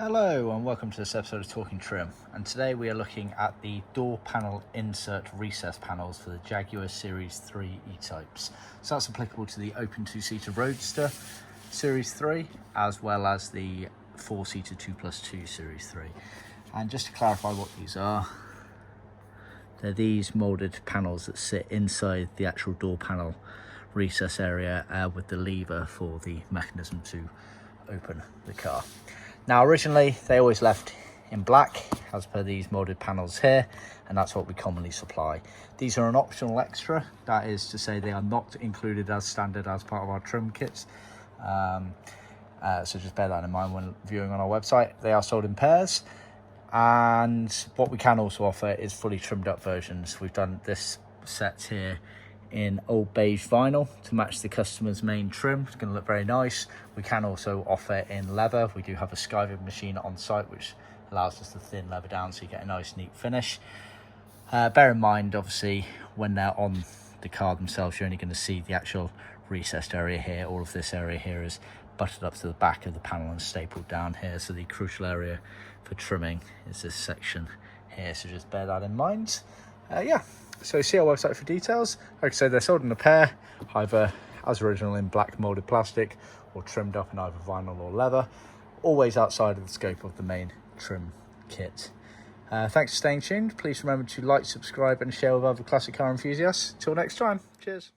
Hello and welcome to this episode of Talkin Trim, and today we are looking at the door panel insert recess panels for the Jaguar Series 3 E-Types. So that's applicable to the Open Two-Seater Roadster Series 3 as well as the 4-seater 2+2 Series 3. And just to clarify what these are, they're these moulded panels that sit inside the actual door panel recess area with the lever for the mechanism to open the car. Now originally they always left in black as per these moulded panels here, and that's what we commonly supply. These are an optional extra, that is to say they are not included as standard as part of our trim kits. So just bear that in mind when viewing on our website. They are sold in pairs, and what we can also offer is fully trimmed up versions. We've done this set here in old beige vinyl to match the customer's main trim. It's going to look very nice. We can also offer in leather. We do have a skiving machine on site which allows us to thin leather down so you get a nice neat finish. Bear in mind obviously when they're on the car themselves you're only going to see the actual recessed area here. All of this area here is butted up to the back of the panel and stapled down here, so the crucial area for trimming is this section here, so just bear that in mind. So see our website for details. Like I said, they're sold in a pair, either as original in black moulded plastic or trimmed up in either vinyl or leather, always outside of the scope of the main trim kit. Thanks for staying tuned. Please remember to like, subscribe and share with other classic car enthusiasts. Till next time, cheers.